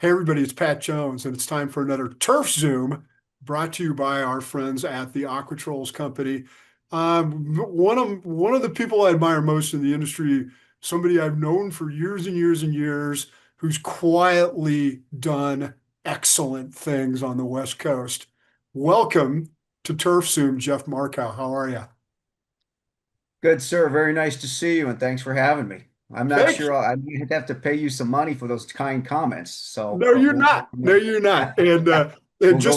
Hey everybody, it's Pat Jones, and it's time for another Turf Zoom brought to you by our friends at the Aquatrolls Company. One of the people I admire most in the industry, somebody I've known for years and years and years, who's quietly done excellent things on the West Coast. Welcome to Turf Zoom, Jeff Markow. How are you? Good, sir. Very nice to see you, and thanks for having me. I'm not Thank sure you. I might have to pay you some money for those kind comments, so No, but you're we'll go not. from No, there. you're not. And We'll go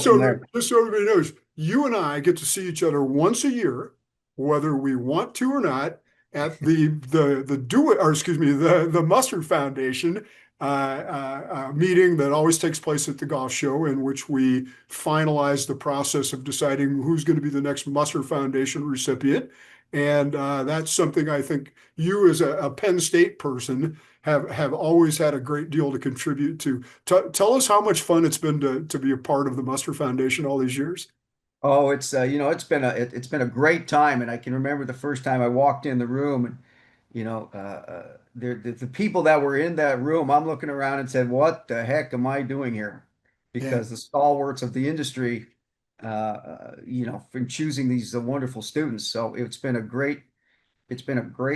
from there. just so everybody knows, you and I get to see each other once a year, whether we want to or not, at the do it or excuse me the Mustard Foundation meeting that always takes place at the golf show, in which we finalize the process of deciding who's going to be the next Mustard Foundation recipient. And that's something I think you, as a Penn State person, have always had a great deal to contribute to. Tell us how much fun it's been to be a part of the Muster Foundation all these years. Oh, it's been a great time, and I can remember the first time I walked in the room, and the people that were in that room, I'm looking around and said, "What the heck am I doing here?" Yeah. Because the stalwarts of the industry, for choosing these wonderful students. So it's been a great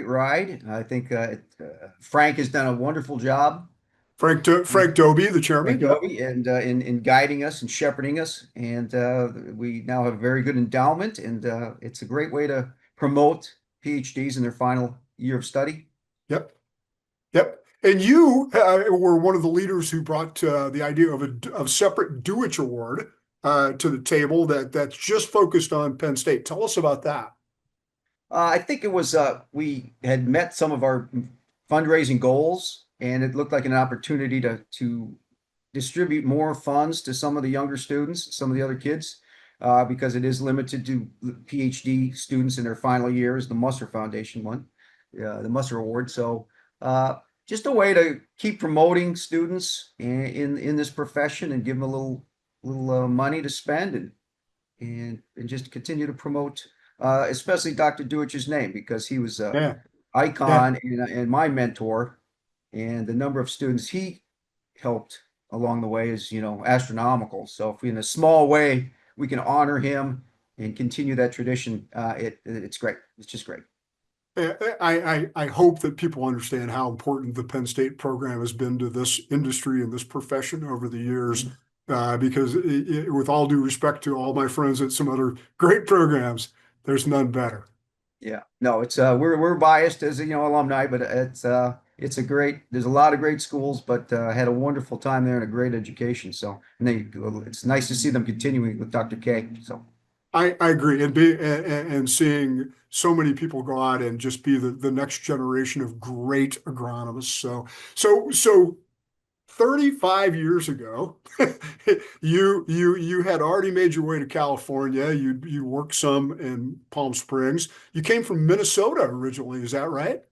ride. I think Frank has done a wonderful job, Frank Dobie, the chairman. Frank Yep. Dobie, and in guiding us and shepherding us. And we now have a very good endowment, and it's a great way to promote PhDs in their final year of study. Yep. Yep. And you were one of the leaders who brought the idea of a separate Dewich Award to the table that's just focused on Penn State. Tell us about that. I think it was we had met some of our fundraising goals, and it looked like an opportunity to distribute more funds to some of the younger students, some of the other kids, because it is limited to PhD students in their final years, the Musser Foundation one, the Musser Award. So just a way to keep promoting students in this profession and give them a little money to spend and just continue to promote, especially Dr. Deutsch's name, because he was a Yeah. Yeah. icon and my mentor, and the number of students he helped along the way is, astronomical. So if in a small way we can honor him and continue that tradition, it's great. It's just great. I hope that people understand how important the Penn State program has been to this industry and this profession over the years. Because with all due respect to all my friends at some other great programs, there's none better. Yeah, no, it's we're biased as alumni, but it's a great. There's a lot of great schools, but had a wonderful time there and a great education. So, and it's nice to see them continuing with Dr. K. So, I agree, and seeing so many people go out and just be the next generation of great agronomists. So 35 years ago, you had already made your way to California. You worked some in Palm Springs. You came from Minnesota originally, is that right?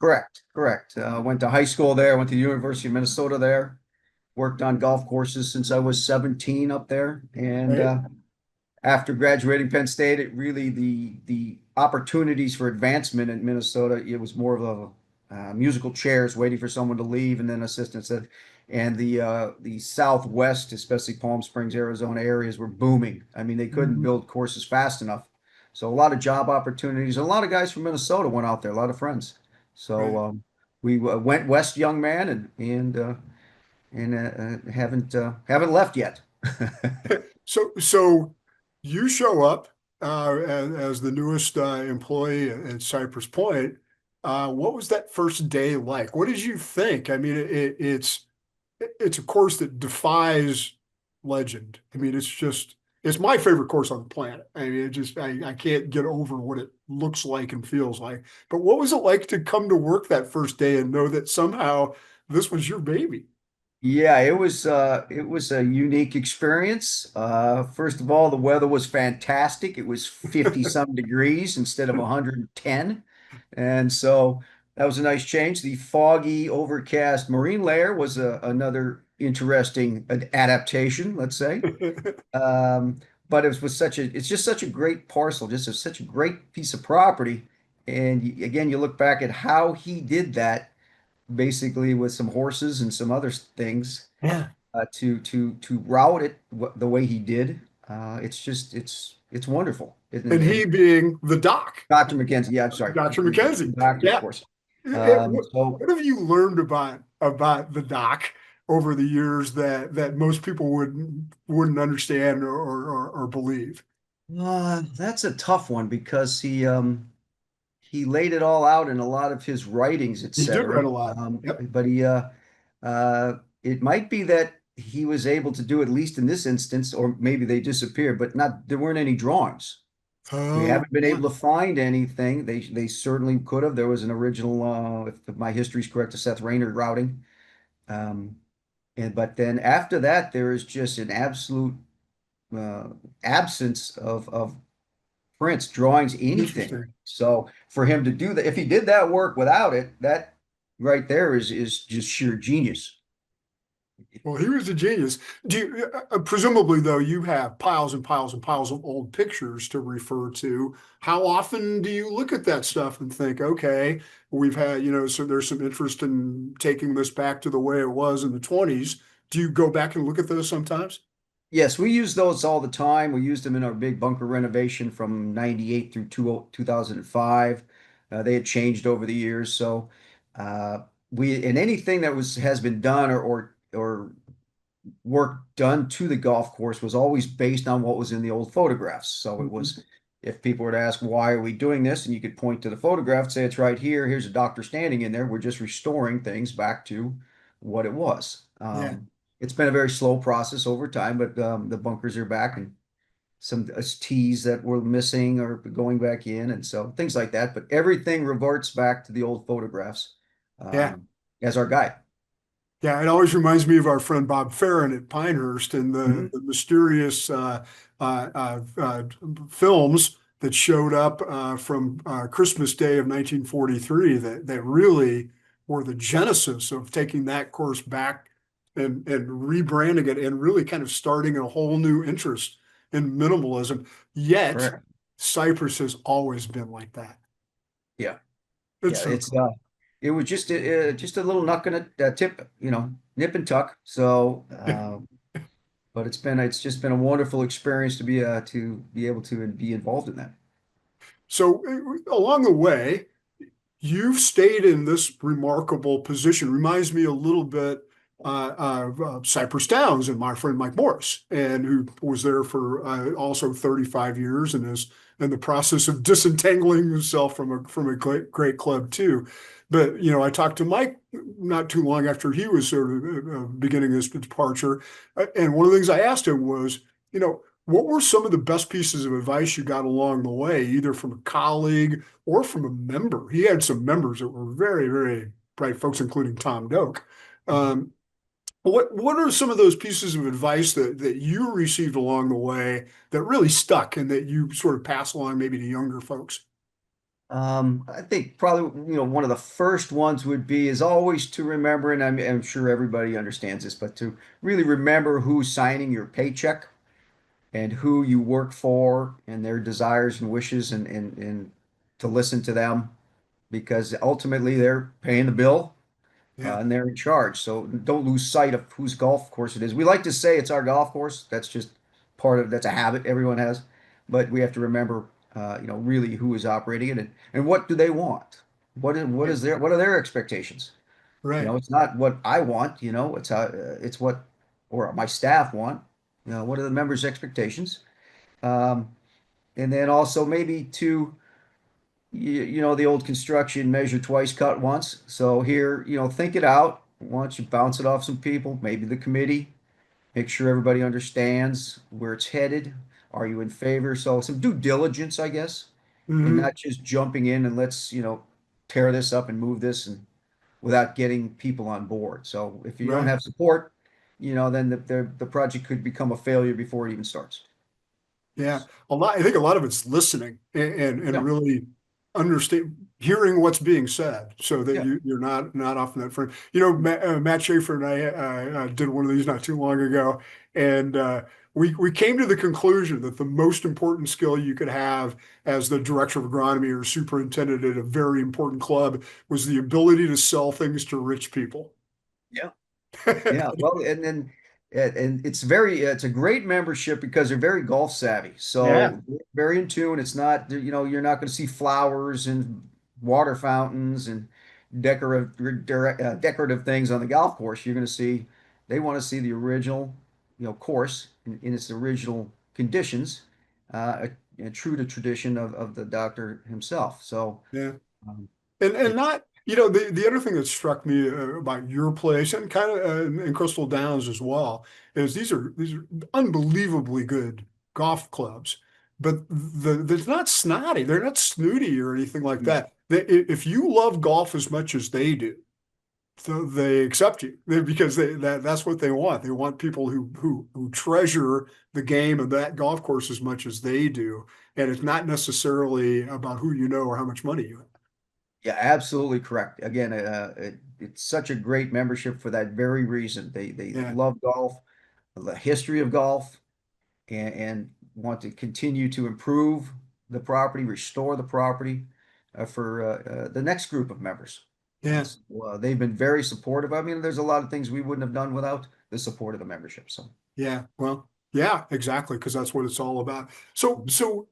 correct, correct. Went to high school there. Went to the University of Minnesota there. Worked on golf courses since I was 17 up there, and Right. after graduating Penn State, it really the opportunities for advancement in Minnesota, it was more of a musical chairs waiting for someone to leave, and then assistants. And the Southwest, especially Palm Springs, Arizona areas, were booming. I mean, they couldn't Mhm. build courses fast enough. So a lot of job opportunities. A lot of guys from Minnesota went out there. A lot of friends. So Right. we went west, young man, and haven't left yet. So you show up as the newest employee at Cypress Point. What was that first day like? What did you think? I mean, it's a course that defies legend. I mean, it's my favorite course on the planet. I mean, I can't get over what it looks like and feels like. But what was it like to come to work that first day and know that somehow this was your baby? Yeah, it was a unique experience. First of all, the weather was fantastic. It was 50 some degrees instead of 110. And so that was a nice change. The foggy, overcast marine layer was another interesting adaptation, let's say. Um, but it's just such a great parcel, such a great piece of property. And again, you look back at how he did that basically with some horses and some other things. Yeah. to route it the way he did. It's just it's wonderful. And he And being the doc, Dr. McKenzie, yeah, I'm sorry, Dr. the McKenzie. doctor, of Yeah. course. What So have you learned about the doc over the years that most people wouldn't understand or believe? that's a tough one because he laid it all out in a lot of his writings, He did etc. write a lot. Yep. But uh, it might be that he was able to do at least in this instance, or maybe they disappeared, but not there weren't any drawings. We Oh, haven't been yeah. able to find anything. They certainly could have. There was an original, if my history is correct, a Seth Rayner routing. Um, and but then after that, there is just an absolute uh, absence of prints, drawings, anything. Interesting. So for him to do that, if he did that work without it, that right there is just sheer genius. Well, he was a genius. Do you, presumably though, you have piles and piles and piles of old pictures to refer to. How often do you look at that stuff and think, okay, we've had, so there's some interest in taking this back to the way it was in the 20s. Do you go back and look at those sometimes? Yes, we use those all the time. We used them in our big bunker renovation from 98 through 2005. They had changed over the years. So uh, we and anything that was has been done or work done to the golf course was always based on what was in the old photographs. So it Mhm. was if people were to ask why are we doing this, and you could point to the photograph, say it's right here. Here's a doctor standing in there. We're just restoring things back to what it was. Yeah, It's been a very slow process over time, but the bunkers are back and some tees that were missing are going back in, and so things like that. But everything reverts back to the old photographs yeah. as our guide. Yeah, it always reminds me of our friend Bob Farron at Pinehurst and Mhm. the mysterious films that showed up from Christmas Day of 1943 that really were the genesis of taking that course back and rebranding it and really kind of starting a whole new interest in minimalism. Yet, Correct. Cypress has always been like that. Yeah. It's Yeah. so cool. It was just a little knuck and a tip, nip and tuck. So, but it's just been a wonderful experience to be able to be involved in that. So along the way, you've stayed in this remarkable position. Reminds me a little bit of Cypress Downs and my friend Mike Morris, and who was there for also 35 years and is in the process of disentangling himself from a great club too. But I talked to Mike not too long after he was sort of beginning his departure, and one of the things I asked him was, what were some of the best pieces of advice you got along the way, either from a colleague or from a member? He had some members that were very, very bright folks, including Tom Doak. Um, what are some of those pieces of advice that you received along the way that really stuck and that you sort of pass along maybe to younger folks? I think probably, one of the first ones would be is always to remember, and I'm sure everybody understands this, but to really remember who's signing your paycheck and who you work for and their desires and wishes and to listen to them because ultimately they're paying the bill Yeah, and they're in charge. So don't lose sight of whose golf course it is. We like to say it's our golf course. That's just that's a habit everyone has, but we have to remember, really who is operating it and what do they want? yeah, What are their expectations? right. It's not what I want. It's what or my staff want. What are the members' expectations? Um, and then also maybe to the old construction measure twice, cut once. So here, think it out. Why don't you bounce it off some people, maybe the committee, make sure everybody understands where it's headed. Are you in favor? So some due diligence, I guess, and Hmm. not just jumping in and let's, tear this up and move this and without getting people on board. So if you don't Right. have support, then the project could become a failure before it even starts. Yeah, a lot. I think a lot of it's listening and Yeah, really understand, hearing what's being said, so that yeah, you're not off in that front. Matt Schaefer and I did one of these not too long ago, and we came to the conclusion that the most important skill you could have as the director of agronomy or superintendent at a very important club was the ability to sell things to rich people. yeah, yeah. Well, and then And it's a great membership because they're very golf savvy. Yeah. So they're very in tune. It's not, you're not going to see flowers and water fountains and decorative things on the golf course. You're going to see, they want to see the original, course in its original conditions, true to tradition of the doctor himself. So, Yeah. um, And it's, not, the other thing that struck me about your place and kind of in Crystal Downs as well is these are unbelievably good golf clubs, but they're not snotty, they're not snooty or anything like that. If you love golf as much as they do, so they accept you because that's what they want. They want people who treasure the game of that golf course as much as they do, and it's not necessarily about who you know or how much money you have. Yeah, absolutely correct. Again, it's such a great membership for that very reason. They Yeah. love golf, the history of golf, and want to continue to improve the property, restore the property for the next group of members. Yeah. So, they've been very supportive. I mean, there's a lot of things we wouldn't have done without the support of the membership. So, Yeah, well, yeah, exactly, because that's what it's all about. So, mhm. so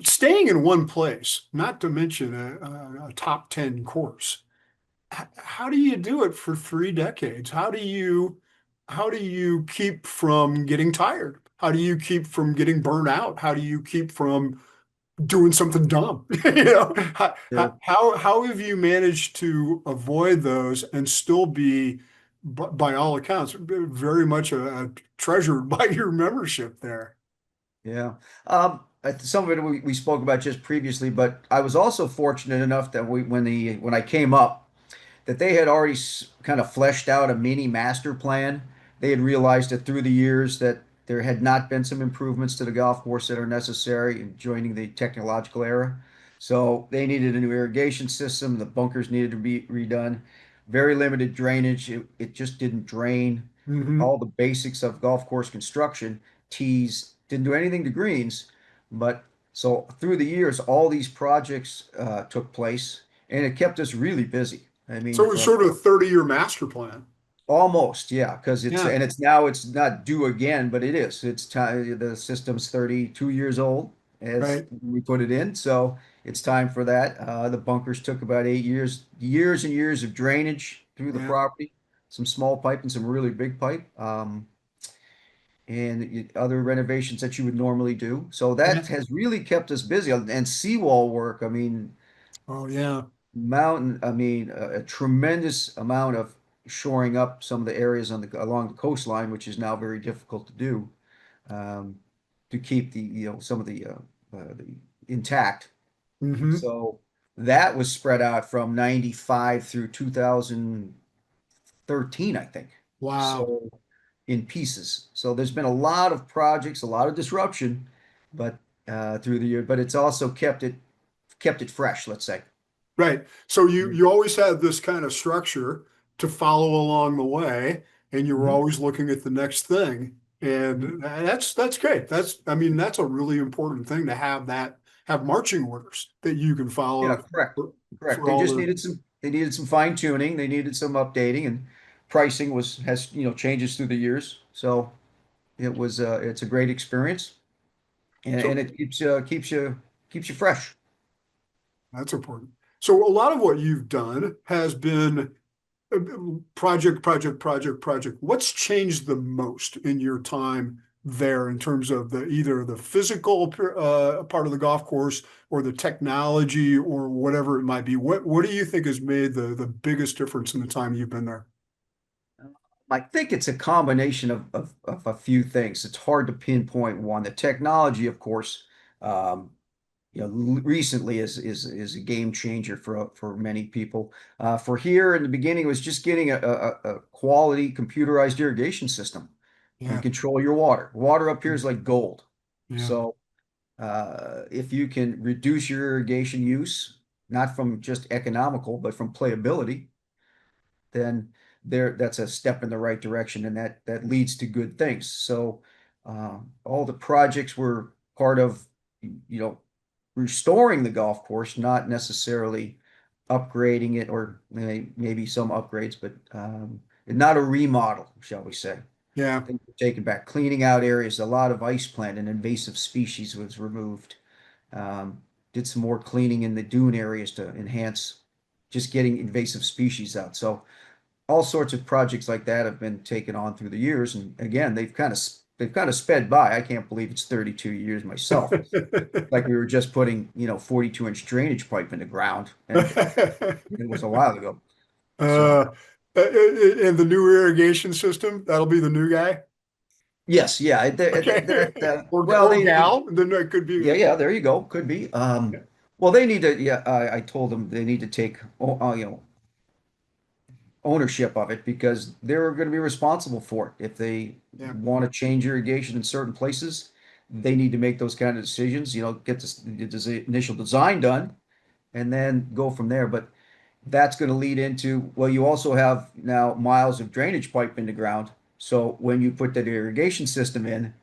staying in one place, not to mention a top 10 course, how do you do it for 3 decades? How do you keep from getting tired? How do you keep from getting burnt out? How do you keep from doing something dumb? How, Yeah. how, how have you managed to avoid those and still be, by all accounts, very much treasured by your membership there? Yeah. Some of it we spoke about just previously, but I was also fortunate enough that when I came up, that they had already kind of fleshed out a mini master plan. They had realized that through the years that there had not been some improvements to the golf course that are necessary in joining the technological era. So they needed a new irrigation system. The bunkers needed to be redone. Very limited drainage. It just didn't drain. Hmm. All the basics of golf course construction, tees, didn't do anything to greens. But so through the years, all these projects took place and it kept us really busy. I mean, So it was from sort of a 30-year master plan. almost, yeah, because Yeah, it's not due again, but it is. It's time. The system's 32 years old as right. we put it in, so it's time for that. The bunkers took about 8 years, years and years of drainage through the Yeah, property, some small pipe and some really big pipe, and other renovations that you would normally do. So yeah. that has really kept us busy. And seawall work, I mean, Oh, yeah. a tremendous amount of shoring up some of the areas along the coastline, which is now very difficult to do, um, to keep some of the intact. Hmm. So that was spread out from 95 through 2013, I think. Wow. So in pieces. So there's been a lot of projects, a lot of disruption, but through the year, but it's also kept it fresh, let's say. Right. So you always had this kind of structure to follow along the way, and you were Mhm. always looking at the next thing. Mhm. And that's great. I mean, that's a really important thing to have marching orders that you can Yeah, follow correct. Correct. for all the. They needed some fine tuning, they needed some updating and pricing has, changes through the years. So it's a great experience and So it keeps you fresh. that's important. So a lot of what you've done has been project. What's changed the most in your time there in terms of either the physical part of the golf course or the technology or whatever it might be? What do you think has made the biggest difference in the time you've been there? I think it's a combination of a few things. It's hard to pinpoint one. The technology, of course, um, recently is a game changer for many people. For here in the beginning, it was just getting a quality computerized irrigation system and Yeah, control your water. Water up here is like gold. yeah. So if you can reduce your irrigation use, not from just economical, but from playability, then that's a step in the right direction, and that leads to good things. So all the projects were part of restoring the golf course, not necessarily upgrading it or maybe some upgrades, but not a remodel, shall we say. Yeah. Things were taken back, cleaning out areas. A lot of ice plant and invasive species was removed. Um, did some more cleaning in the dune areas to enhance just getting invasive species out. So all sorts of projects like that have been taken on through the years. And again, they've kind of sped by. I can't believe it's 32 years myself. Like we were just putting, 42-inch drainage pipe in the ground, and it was a while ago. So And the new irrigation system, that'll be the new guy. yes, yeah, Okay. well, Or gal, then it could be. yeah, yeah, there you go. Could be. Well, they need to. Yeah, I told them they need to take, ownership of it because they're going to be responsible for it. If they Yeah. want to change irrigation in certain places, they need to make those kind of decisions. Get this initial design done and then go from there. But that's going to lead into, well, you also have now miles of drainage pipe in the ground. So when you put that irrigation system in,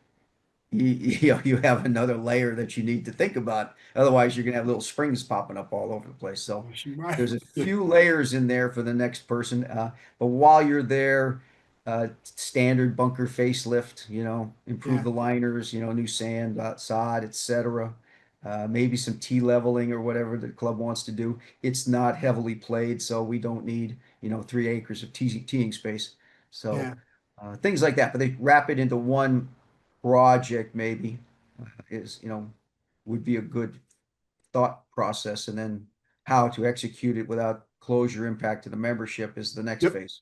you have another layer that you need to think about. Otherwise, you're going to have little springs popping up all over the place. So She might. there's a few layers in there for the next person. But while you're there, standard bunker facelift, improve Yeah. the liners, new sand, sod, etc. Maybe some T-leveling or whatever the club wants to do. It's not heavily played, so we don't need, 3 acres of teeing space. So Yeah. things like that. But they wrap it into one project maybe is, would be a good thought process. And then how to execute it without closure impact to the membership is the next Yep. phase.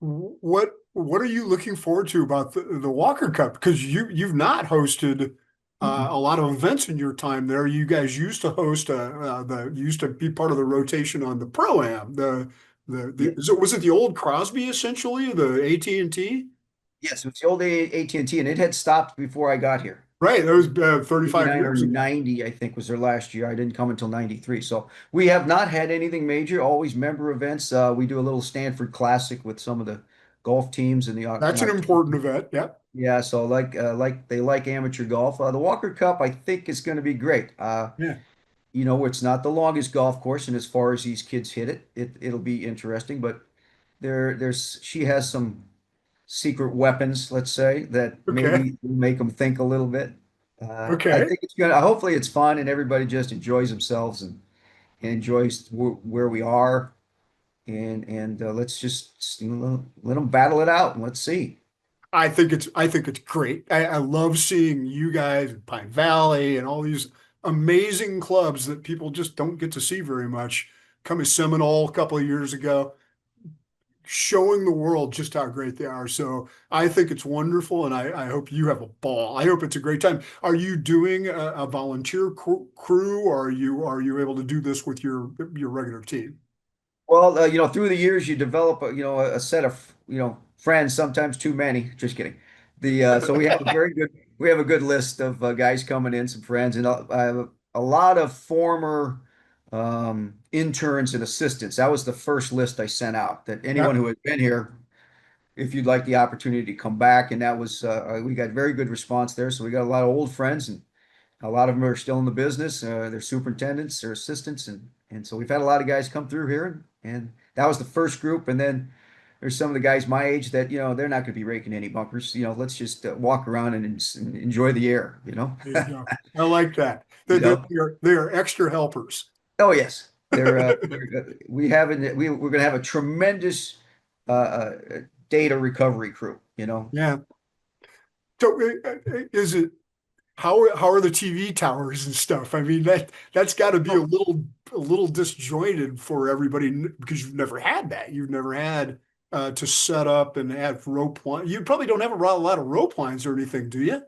What are you looking forward to about the Walker Cup? Because you've not hosted Mm-mm. a lot of events in your time there. You guys used to host the used to be part of the rotation on the Pro Am. Yeah. Was it the old Crosby essentially the AT&T? Yes, it was the old AT&T, and it had stopped before I got here. Right, that was 35 89 or years ago. 90, I think, was their last year. I didn't come until 93. So we have not had anything major, always member events. We do a little Stanford Classic with some of the golf teams in That's an October. important event. Yeah, Yeah, so like they like amateur golf. The Walker Cup, I think, is going to be great. yeah. It's not the longest golf course, and as far as these kids hit it, it'll be interesting. But she has some secret weapons, let's say, that Okay, maybe will make them think a little bit. I okay. think it's gonna. Hopefully, it's fun and everybody just enjoys themselves and enjoys where we are. And let's just let them battle it out and let's see. I think it's great. I love seeing you guys in Pine Valley and all these amazing clubs that people just don't get to see very much. Come to Seminole a couple of years ago, showing the world just how great they are. So I think it's wonderful, and I hope you have a ball. I hope it's a great time. Are you doing a volunteer crew, or are you able to do this with your regular team? Well, through the years, you develop a set of friends, sometimes too many. Just kidding. So we have a good list of guys coming in, some friends, and I have a lot of former interns and assistants. That was the first list I sent out. That anyone Yeah. who had been here, if you'd like the opportunity to come back, and that was we got very good response there. So we got a lot of old friends and a lot of them are still in the business. They're superintendents, they're assistants, and so we've had a lot of guys come through here, and that was the first group. And then there's some of the guys my age that they're not going to be raking any bunkers. Let's just walk around and enjoy the air. There you go. I like that. They, You they, know. they are, they are extra helpers. Oh yes, we have we're going to have a tremendous data recovery crew. Yeah. So is it how are the TV towers and stuff? I mean that's got to be a little disjointed for everybody because you've never had that. You've never had to set up and have rope line. You probably don't have a lot of rope lines or anything, do you?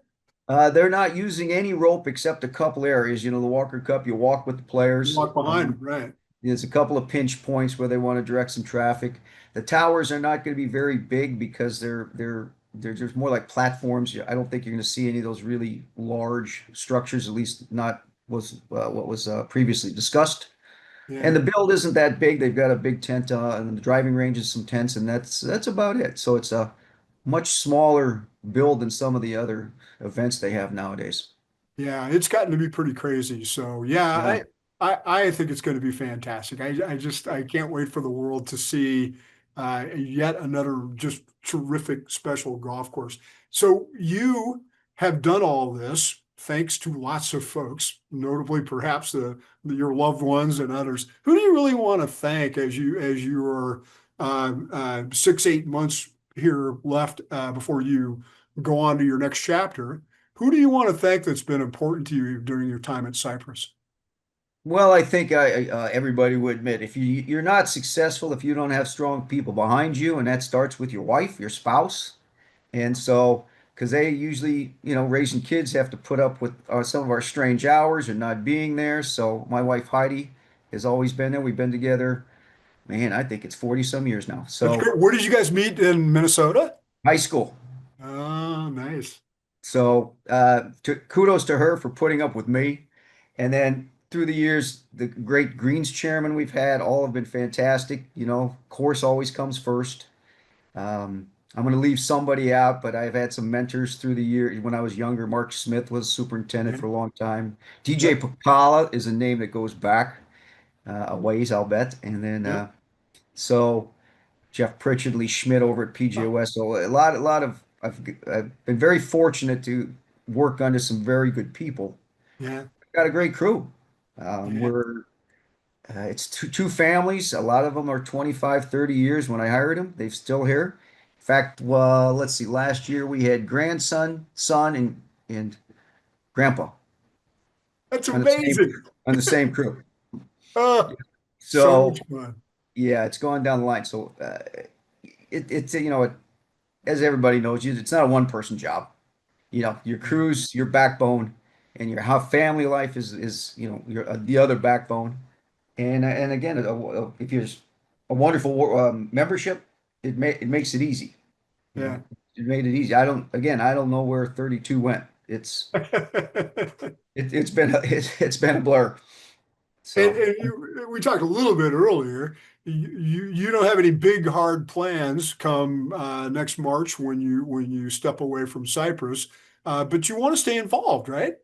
They're not using any rope except a couple areas. The Walker Cup, you walk with the You players. walk behind them, right? There's a couple of pinch points where they want to direct some traffic. The towers are not going to be very big because they're just more like platforms. I don't think you're going to see any of those really large structures, at least not what was previously discussed. And Yeah. the build isn't that big. They've got a big tent and the driving range is some tents, and that's about it. So it's a much smaller build than some of the other events they have nowadays. Yeah, it's gotten to be pretty crazy. So yeah, Yeah. I think it's going to be fantastic. I can't wait for the world to see. Yet another just terrific special golf course. So you have done all this thanks to lots of folks, notably perhaps your loved ones and others. Who do you really want to thank as you are 6, 8 months here left before you go on to your next chapter? Who do you want to thank that's been important to you during your time at Cypress? Well, I think everybody would admit if you're not successful if you don't have strong people behind you, and that starts with your wife, your spouse, and so because they usually, raising kids have to put up with some of our strange hours and not being there. So my wife Heidi has always been there. We've been together, man, I think it's 40 some years now. That's So great. Where did you guys meet in Minnesota? high school. Oh, nice. So kudos to her for putting up with me. And then through the years, the great Greens chairman we've had, all have been fantastic. Course always comes first. I'm going to leave somebody out, but I've had some mentors through the year. When I was younger, Mark Smith was superintendent Yeah. for a long time. DJ Yep. Papala is a name that goes back a ways, I'll bet. And then Yep. so Jeff Pritchard, Lee Schmidt over at PGOS. So a lot of I've been very fortunate to work under some very good people. Yeah. Got a great crew. Yeah. We're it's two families. A lot of them are 25, 30 years when I hired them. They're still here. In fact, well, let's see. Last year we had grandson, son, and grandpa That's on the same amazing. on the same crew. Oh, so much So fun. yeah, it's going down the line. So it's as everybody knows, it's not a one person job. Your crew's your backbone, and your how family life is your the other backbone. And again, if there's a wonderful membership, it makes it easy. You Yeah. know, it made it easy. I don't know where 32 went. It's been it's been a blur. So We talked a little bit earlier. You don't have any big hard plans come next March when you step away from Cyprus, but you want to stay involved, right?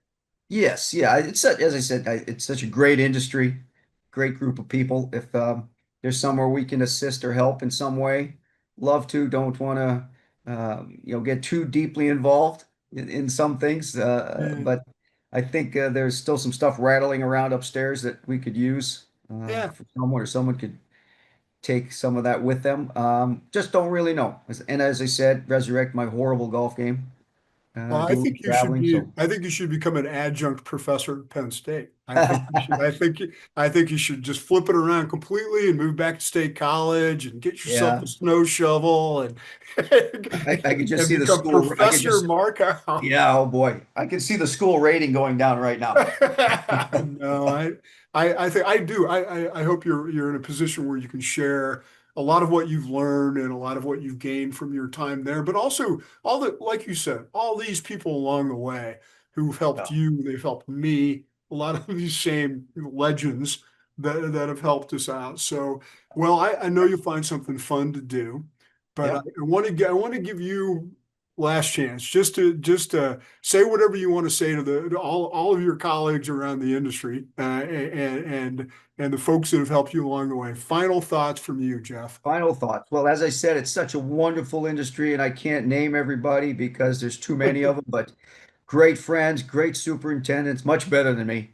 yes, yeah, as I said, it's such a great industry, great group of people. If there's somewhere we can assist or help in some way, love to. Don't want to, get too deeply involved in some things. Yeah. But I think there's still some stuff rattling around upstairs that we could use Yeah. for someone, or someone could take some of that with them. Just don't really know. And as I said, resurrect my horrible golf game. Do a little traveling. So. I think you should become an adjunct professor at Penn State. I think you should just flip it around completely and move back to State College and get yourself Yeah, a snow shovel and I could just and see the become school. I could Professor just, Markow. yeah, oh boy, I could see the school rating going down right now. No, I think I do. I hope you're in a position where you can share a lot of what you've learned and a lot of what you've gained from your time there, but also all the, like you said, all these people along the way who've helped Yeah, you, they've helped me, a lot of these same legends that have helped us out. So, well, I know you'll find something fun to do, but yep. I want to give you last chance just to say whatever you want to say to all of your colleagues around the industry and the folks that have helped you along the way. Final thoughts from you, Jeff. Final thoughts. Well, as I said, it's such a wonderful industry, and I can't name everybody because there's too many of them, but great friends, great superintendents, much better than me,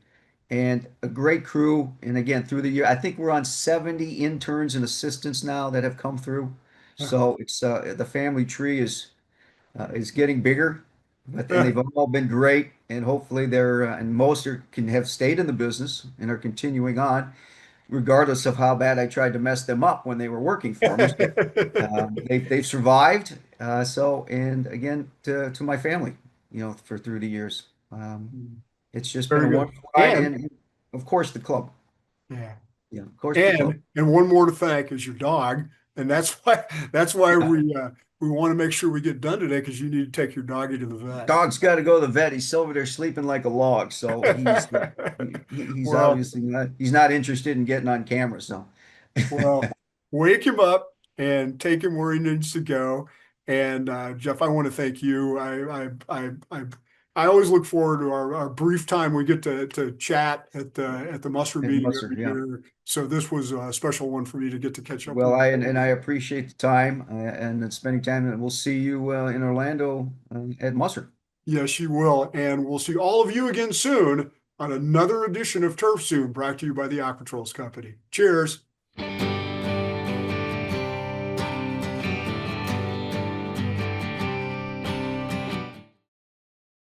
and a great crew. And again, through the year, I think we're on 70 interns and assistants now that have come through. So it's the family tree is getting bigger, but and they've all been great, and hopefully they're and most can have stayed in the business and are continuing on, regardless of how bad I tried to mess them up when they were working for me. So they've survived. And again to my family, for through the years, it's just been a Very good. wonderful ride, and of course the club. Yeah. Yeah, of course the club. And one more to thank is your dog, and that's why Yeah. we want to make sure we get done today because you need to take your doggy to the vet. Dog's got to go to the vet. He's over there sleeping like a log. So he's Well, obviously not interested in getting on camera. So well, wake him up and take him where he needs to go. And Jeff, I want to thank you. I always look forward to our brief time we get to chat at the muster And meeting mustard, every yeah. year. So this was a special one for me to get to catch up Well, with. and I appreciate the time and spending time, and we'll see you in Orlando at Mustard. Yes, you will. And we'll see all of you again soon on another edition of Turf Soon, brought to you by the Aquatrolls Company. Cheers.